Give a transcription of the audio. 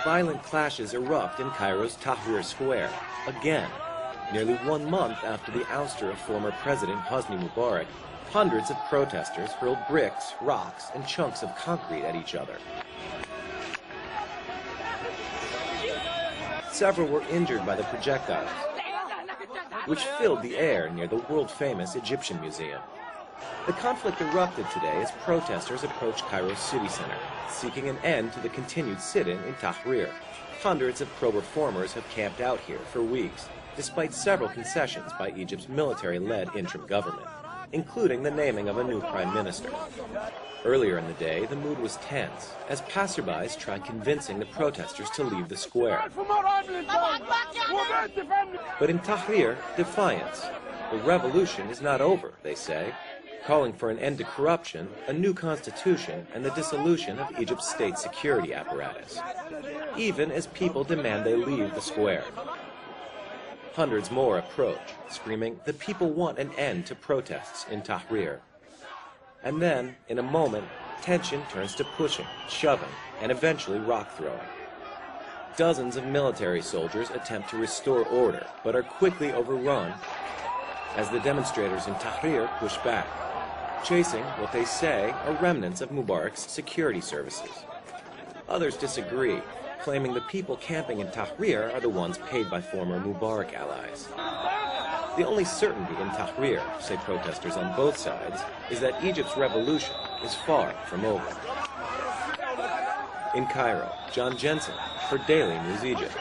Violent clashes erupt in Cairo's Tahrir Square, again. Nearly 1 month after the ouster of former President Hosni Mubarak, hundreds of protesters hurled bricks, rocks, and chunks of concrete at each other. Several were injured by the projectiles, which filled the air near the world-famous Egyptian Museum. The conflict erupted today as protesters approached Cairo's city center, seeking an end to the continued sit-in in Tahrir. Hundreds of pro-reformers have camped out here for weeks, despite several concessions by Egypt's military-led interim government, including the naming of a new prime minister. Earlier in the day, the mood was tense as passerbys tried convincing the protesters to leave the square. But in Tahrir, defiance. The revolution is not over, they say, calling for an end to corruption, a new constitution, and the dissolution of Egypt's state security apparatus, even as people demand they leave the square. Hundreds more approach, screaming, "The people want an end to protests in Tahrir." And then, in a moment, tension turns to pushing, shoving, and eventually rock throwing. Dozens of military soldiers attempt to restore order, but are quickly overrun as the demonstrators in Tahrir push back, chasing what they say are remnants of Mubarak's security services. Others disagree, claiming the people camping in Tahrir are the ones paid by former Mubarak allies. The only certainty in Tahrir, say protesters on both sides, is that Egypt's revolution is far from over. In Cairo, John Jensen for Daily News Egypt.